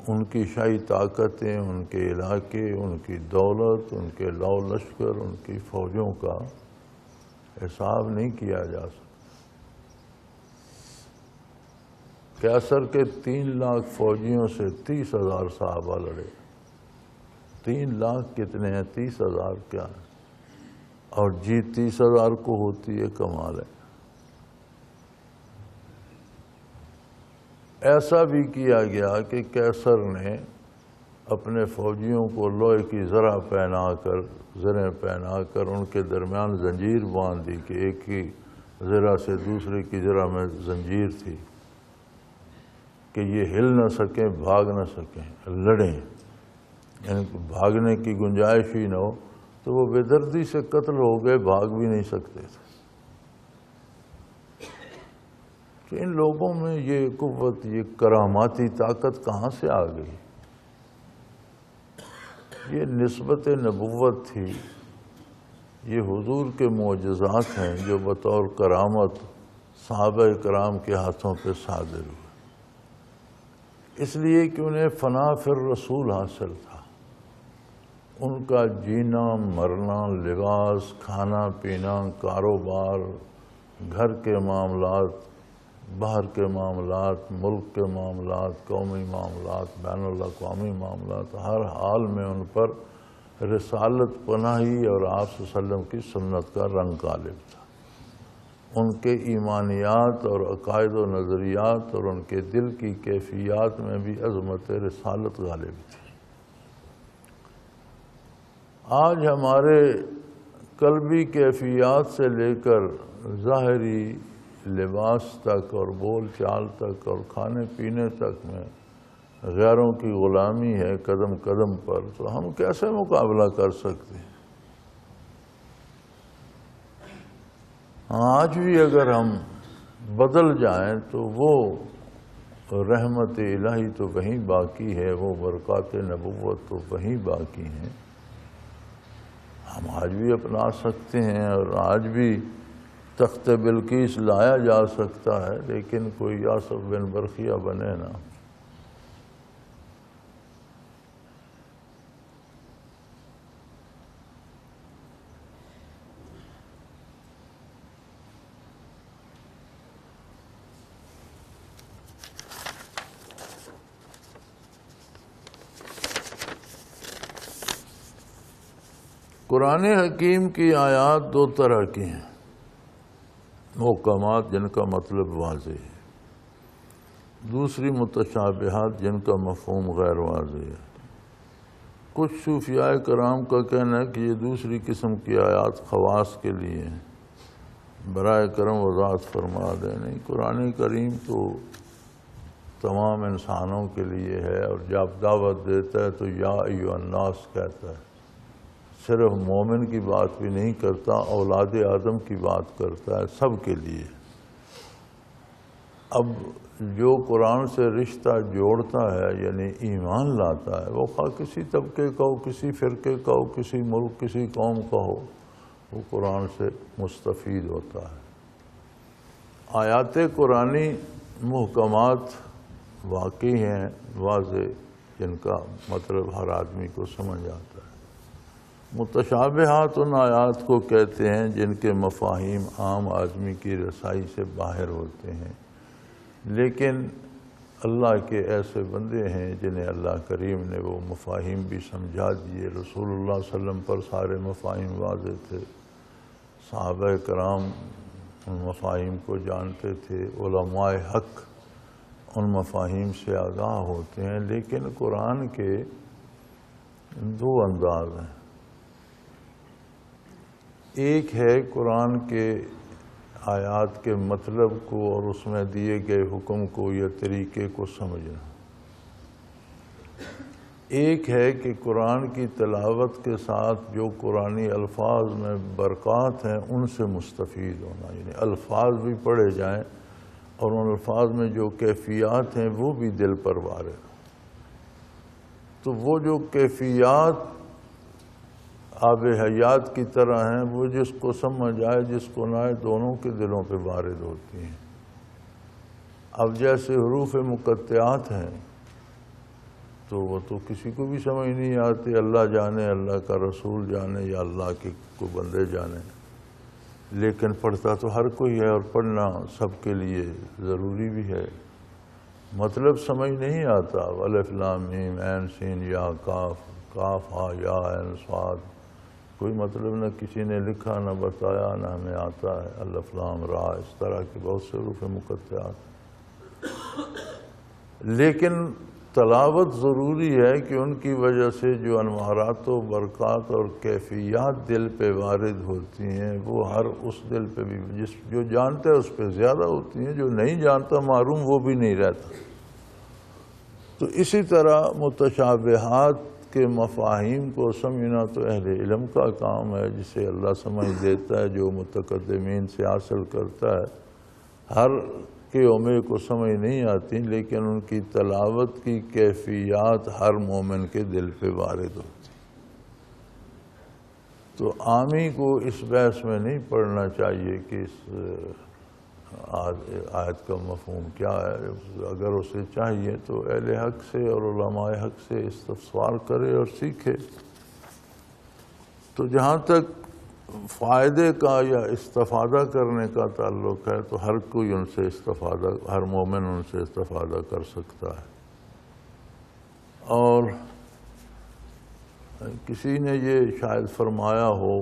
ان کی شاہی طاقتیں، ان کے علاقے، ان کی دولت، ان کے لو لشکر، ان کی فوجوں کا حساب نہیں کیا جا سکتا۔ قیصر کے 3 لاکھ فوجیوں سے 30,000 صحابہ لڑے۔ 3 لاکھ کتنے ہیں؟ 30,000 کیا ہے؟ اور جیت 30,000 کو ہوتی ہے، کمال ہے۔ ایسا بھی کیا گیا کہ قیصر نے اپنے فوجیوں کو لوہے کی زرہ زریں پہنا کر ان کے درمیان زنجیر باندھ دی کہ ایک ہی زرہ سے دوسرے کی زرہ میں زنجیر تھی کہ یہ ہل نہ سکیں، بھاگ نہ سکیں، لڑیں، یعنی بھاگنے کی گنجائش ہی نہ ہو۔ تو وہ بے دردی سے قتل ہو گئے، بھاگ بھی نہیں سکتے تھے۔ تو ان لوگوں میں یہ قوت، یہ کراماتی طاقت کہاں سے آ گئی؟ یہ نسبت نبوت تھی، یہ حضور کے معجزات ہیں جو بطور کرامت صحابہ کرام کے ہاتھوں پہ صادر ہوئے، اس لیے کہ انہیں فنا فی الرسول حاصل تھا۔ ان کا جینا، مرنا، لباس، کھانا پینا، کاروبار، گھر کے معاملات، باہر کے معاملات، ملک کے معاملات، قومی معاملات، بین الاقوامی معاملات، ہر حال میں ان پر رسالت پناہی اور آپ صلی اللہ علیہ وسلم کی سنت کا رنگ غالب تھا۔ ان کے ایمانیات اور عقائد و نظریات اور ان کے دل کی کیفیات میں بھی عظمت رسالت غالب تھی۔ آج ہمارے قلبی کیفیات سے لے کر ظاہری لباس تک اور بول چال تک اور کھانے پینے تک میں غیروں کی غلامی ہے قدم قدم پر، تو ہم کیسے مقابلہ کر سکتے ہیں؟ آج بھی اگر ہم بدل جائیں تو وہ رحمت الہی تو وہیں باقی ہے، وہ برکات نبوت تو وہیں باقی ہیں۔ ہم آج بھی اپنا سکتے ہیں اور آج بھی تخت بلقیس لایا جا سکتا ہے، لیکن کوئی یاسف بن برقیہ بنے نا۔ قرآن حکیم کی آیات 2 طرح کی ہیں، محکمات جن کا مطلب واضح ہے، دوسری متشابہات جن کا مفہوم غیر واضح ہے۔ کچھ صوفیاء کرام کا کہنا ہے کہ یہ دوسری قسم کی آیات خواص کے لیے ہیں، برائے کرم وضاحت فرما دیں۔ نہیں، قرآن کریم تو تمام انسانوں کے لیے ہے، اور جب دعوت دیتا ہے تو یا ایھا الناس کہتا ہے، صرف مومن کی بات بھی نہیں کرتا، اولاد آدم کی بات کرتا ہے، سب کے لیے۔ اب جو قرآن سے رشتہ جوڑتا ہے یعنی ایمان لاتا ہے، وہ خواہ کسی طبقے کا ہو، کسی فرقے کا ہو، کسی ملک، کسی قوم کا ہو، وہ قرآن سے مستفید ہوتا ہے۔ آیات قرآنی محکمات واقعی ہیں، واضح، جن کا مطلب ہر آدمی کو سمجھ آتا ہے۔ متشابہات ان آیات کو کہتے ہیں جن کے مفاہیم عام آدمی کی رسائی سے باہر ہوتے ہیں، لیکن اللہ کے ایسے بندے ہیں جنہیں اللہ کریم نے وہ مفاہیم بھی سمجھا دیے۔ رسول اللہ صلی اللہ علیہ وسلم پر سارے مفاہیم واضح تھے، صحابہ کرام ان مفاہیم کو جانتے تھے، علماء حق ان مفاہیم سے آگاہ ہوتے ہیں، لیکن قرآن کے دو انداز ہیں۔ ایک ہے قرآن کے آیات کے مطلب کو اور اس میں دیے گئے حکم کو یا طریقے کو سمجھنا۔ ایک ہے کہ قرآن کی تلاوت کے ساتھ جو قرآنی الفاظ میں برکات ہیں ان سے مستفید ہونا، یعنی الفاظ بھی پڑھے جائیں اور ان الفاظ میں جو کیفیات ہیں وہ بھی دل پر وارد۔ تو وہ جو کیفیات آب حیات کی طرح ہیں، وہ جس کو سمجھ آئے جس کو نہ آئے دونوں کے دلوں پہ وارد ہوتی ہیں۔ اب جیسے حروف مقطعات ہیں تو وہ تو کسی کو بھی سمجھ نہیں آتی، اللہ جانے، اللہ کا رسول جانے یا اللہ کے کو بندے جانے، لیکن پڑھتا تو ہر کوئی ہے اور پڑھنا سب کے لیے ضروری بھی ہے۔ مطلب سمجھ نہیں آتا، الف لام میم عین سین یا کاف، کاف ہا یا عین صاد، کوئی مطلب نہ کسی نے لکھا نہ بتایا نہ ہمیں آتا ہے، الف لام را، اس طرح کے بہت سے حروف مقطعات، لیکن تلاوت ضروری ہے کہ ان کی وجہ سے جو انوارات و برکات اور کیفیات دل پہ وارد ہوتی ہیں وہ ہر اس دل پہ بھی جو جانتا ہے اس پہ زیادہ ہوتی ہیں، جو نہیں جانتا معروم وہ بھی نہیں رہتا۔ تو اسی طرح متشابہات کے مفاہیم کو سمجھنا تو اہل علم کا کام ہے، جسے اللہ سمجھ دیتا ہے، جو متقدمین سے حاصل کرتا ہے۔ ہر کے عمرے کو سمجھ نہیں آتی، لیکن ان کی تلاوت کی کیفیات ہر مومن کے دل پہ وارد ہوتی۔ تو عامی کو اس بحث میں نہیں پڑھنا چاہیے کہ اس آیت کا مفہوم کیا ہے۔ اگر اسے چاہیے تو اہل حق سے اور علماء حق سے استفسار کرے اور سیکھے۔ تو جہاں تک فائدے کا یا استفادہ کرنے کا تعلق ہے تو ہر کوئی ان سے استفادہ، ہر مومن ان سے استفادہ کر سکتا ہے۔ اور کسی نے یہ شاید فرمایا ہو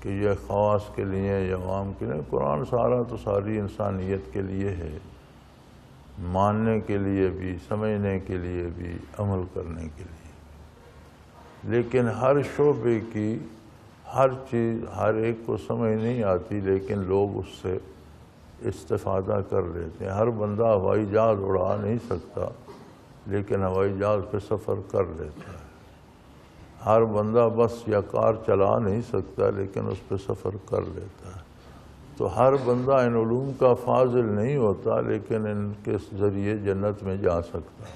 کہ یہ خواص کے لیے یا عوام کے لیے، قرآن سارا تو ساری انسانیت کے لیے ہے، ماننے کے لیے بھی، سمجھنے کے لیے بھی، عمل کرنے کے لیے، لیکن ہر شعبے کی ہر چیز ہر ایک کو سمجھ نہیں آتی، لیکن لوگ اس سے استفادہ کر لیتے ہیں۔ ہر بندہ ہوائی جہاز اڑا نہیں سکتا، لیکن ہوائی جہاز پہ سفر کر لیتا ہے۔ ہر بندہ بس یا کار چلا نہیں سکتا، لیکن اس پہ سفر کر لیتا ہے۔ تو ہر بندہ ان علوم کا فاضل نہیں ہوتا، لیکن ان کے ذریعے جنت میں جا سکتا ہے۔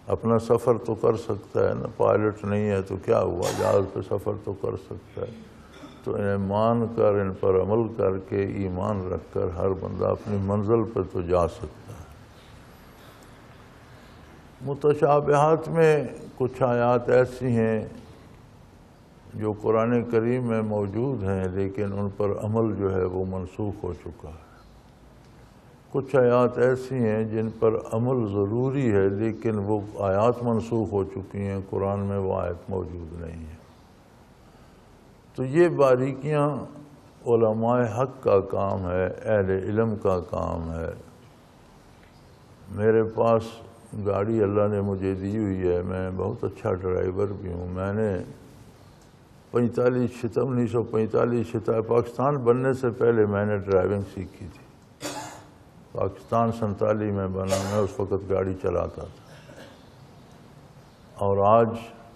اپنا سفر تو کر سکتا ہے نا، پائلٹ نہیں ہے تو کیا ہوا، جہاز پہ سفر تو کر سکتا ہے۔ تو انہیں مان کر، ان پر عمل کر کے، ایمان رکھ کر ہر بندہ اپنی منزل پہ تو جا سکتا ہے۔ متشابہات میں کچھ آیات ایسی ہیں جو قرآن کریم میں موجود ہیں، لیکن ان پر عمل جو ہے وہ منسوخ ہو چکا ہے۔ کچھ آیات ایسی ہیں جن پر عمل ضروری ہے، لیکن وہ آیات منسوخ ہو چکی ہیں، قرآن میں وہ آیت موجود نہیں ہے۔ تو یہ باریکیاں علماء حق کا کام ہے، اہل علم کا کام ہے۔ میرے پاس گاڑی اللہ نے مجھے دی ہوئی ہے، میں بہت اچھا ڈرائیور بھی ہوں۔ میں نے 1945 پاکستان بننے سے پہلے میں نے ڈرائیونگ سیکھی تھی۔ پاکستان 47 میں بنا، میں اس وقت گاڑی چلاتا تھا، اور آج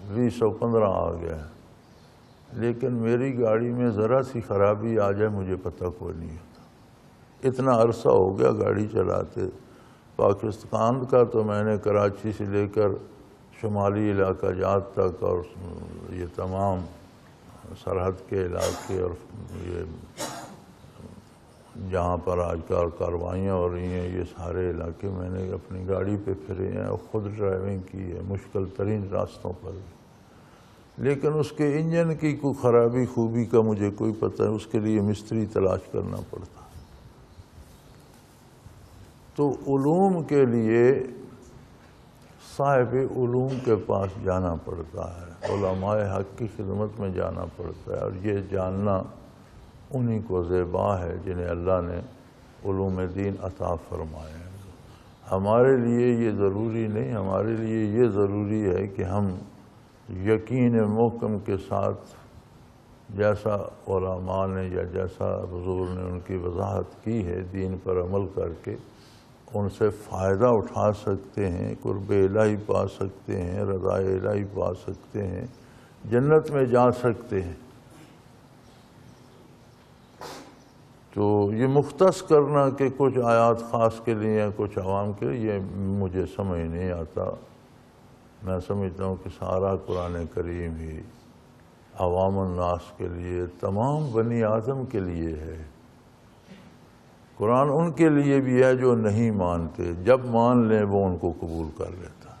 2015 آ گیا ہے۔ لیکن میری گاڑی میں ذرا سی خرابی آ جائے مجھے پتہ کوئی نہیں ہوتا۔ اتنا عرصہ ہو گیا گاڑی چلاتے۔ پاکستان کا تو میں نے کراچی سے لے کر شمالی علاقہ جات تک اور یہ تمام سرحد کے علاقے اور یہ جہاں پر آج کل کارروائیاں ہو رہی ہیں یہ سارے علاقے میں نے اپنی گاڑی پہ پھرے ہیں اور خود ڈرائیونگ کی ہے مشکل ترین راستوں پر، لیکن اس کے انجن کی کوئی خرابی خوبی کا مجھے کوئی پتہ ہے، اس کے لیے مستری تلاش کرنا پڑتا۔ تو علوم کے لیے صاحب علوم کے پاس جانا پڑتا ہے، علماء حق کی خدمت میں جانا پڑتا ہے، اور یہ جاننا انہی کو زیبا ہے جنہیں اللہ نے علوم دین عطا فرمائے ہیں۔ ہمارے لیے یہ ضروری نہیں، ہمارے لیے یہ ضروری ہے کہ ہم یقین محکم کے ساتھ جیسا علماء نے یا جیسا حضور نے ان کی وضاحت کی ہے دین پر عمل کر کے ان سے فائدہ اٹھا سکتے ہیں، قرب الہی پا سکتے ہیں، رضا الہی پا سکتے ہیں، جنت میں جا سکتے ہیں۔ تو یہ مختص کرنا کہ کچھ آیات خاص کے لیے یا کچھ عوام کے لیے یہ مجھے سمجھ نہیں آتا۔ میں سمجھتا ہوں کہ سارا قرآن کریم ہی عوام الناس کے لیے، تمام بنی آدم کے لیے ہے۔ قرآن ان کے لیے بھی ہے جو نہیں مانتے، جب مان لیں وہ ان کو قبول کر لیتا۔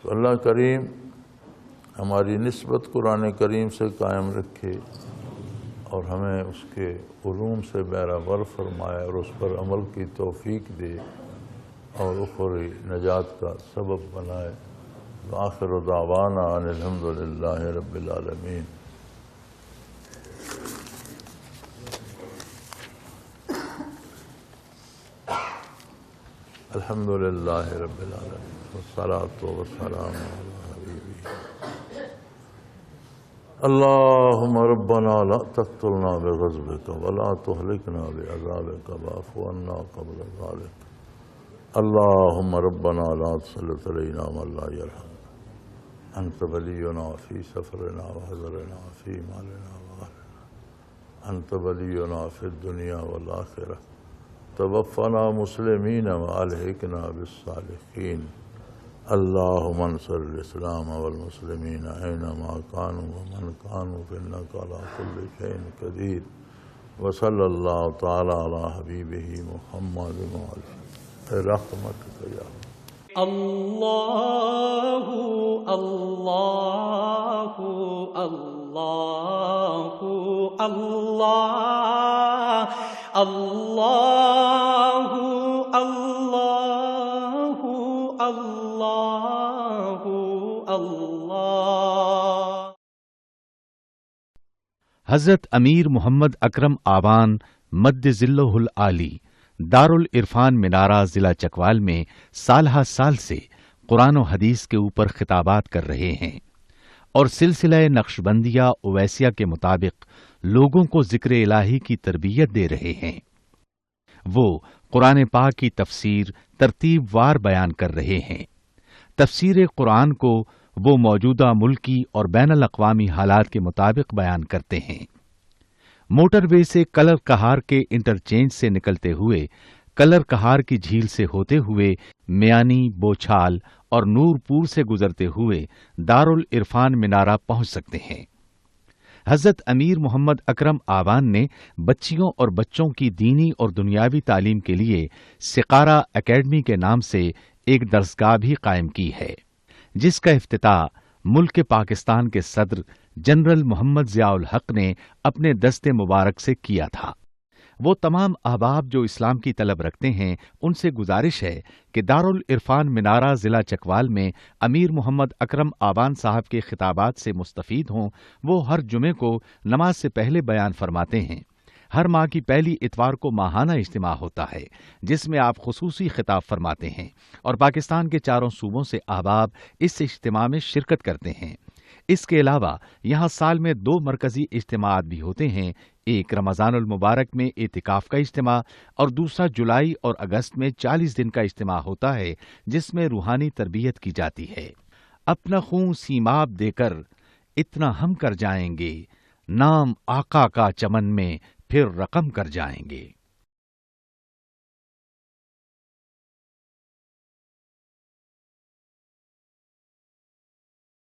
تو اللہ کریم ہماری نسبت قرآن کریم سے قائم رکھے اور ہمیں اس کے علوم سے بہرہ فرمائے اور اس پر عمل کی توفیق دے اور اخروی نجات کا سبب بنائے۔ وآخر دعوانا ان الحمدللہ رب العالمین۔ الحمدللہ رب العالمین والصلاة والسلام علی حبیبہ۔ اللہم ربنا لا تقتلنا بغضبک ولا تہلکنا بعذابک واعف عنا قبل ذلک۔ اللہم ربنا لا تسلط علینا من لا یرحمنا، انت ولینا فی سفرنا وحضرنا فی مالنا واہلنا، انت ولینا فی الدنیا والآخرہ، توفنا مسلمین والحقنا بالصالحین۔ اللہم انصر الاسلام والمسلمین اینما کانوا ومن کانوا فإنک علی کل شیء قدیر۔ وصلی اللہ تعالی علی حبیبہ محمد برحمتک یا اللہ اللہ اللہ اللہ اللہ اللہ اللہ اللہ۔ حضرت امیر محمد اکرم آوان مد ذلہ العالی دارالعرفان منارہ ضلع چکوال میں سالہ سال سے قرآن و حدیث کے اوپر خطابات کر رہے ہیں اور سلسلہ نقشبندیہ اویسیہ کے مطابق لوگوں کو ذکر الہی کی تربیت دے رہے ہیں۔ وہ قرآن پاک کی تفسیر ترتیب وار بیان کر رہے ہیں۔ تفسیر قرآن کو وہ موجودہ ملکی اور بین الاقوامی حالات کے مطابق بیان کرتے ہیں۔ موٹر وے سے کلر کہار کے انٹرچینج سے نکلتے ہوئے کلر کہار کی جھیل سے ہوتے ہوئے میانی، بوچھال اور نورپور سے گزرتے ہوئے دارالعرفان منارہ پہنچ سکتے ہیں۔ حضرت امیر محمد اکرم آوان نے بچیوں اور بچوں کی دینی اور دنیاوی تعلیم کے لیے سقارہ اکیڈمی کے نام سے ایک درسگاہ بھی قائم کی ہے، جس کا افتتاح ملک پاکستان کے صدر جنرل محمد ضیاء الحق نے اپنے دست مبارک سے کیا تھا۔ وہ تمام احباب جو اسلام کی طلب رکھتے ہیں ان سے گزارش ہے کہ دارالعرفان منارہ ضلع چکوال میں امیر محمد اکرم آوان صاحب کے خطابات سے مستفید ہوں۔ وہ ہر جمعے کو نماز سے پہلے بیان فرماتے ہیں۔ ہر ماہ کی پہلی اتوار کو ماہانہ اجتماع ہوتا ہے جس میں آپ خصوصی خطاب فرماتے ہیں اور پاکستان کے چاروں صوبوں سے احباب اس اجتماع میں شرکت کرتے ہیں۔ اس کے علاوہ یہاں سال میں 2 مرکزی اجتماعات بھی ہوتے ہیں، ایک رمضان المبارک میں اعتکاف کا اجتماع اور دوسرا جولائی اور اگست میں 40 دن کا اجتماع ہوتا ہے جس میں روحانی تربیت کی جاتی ہے۔ اپنا خون سیماب دے کر اتنا ہم کر جائیں گے، نام آقا کا چمن میں پھر رقم کر جائیں گے۔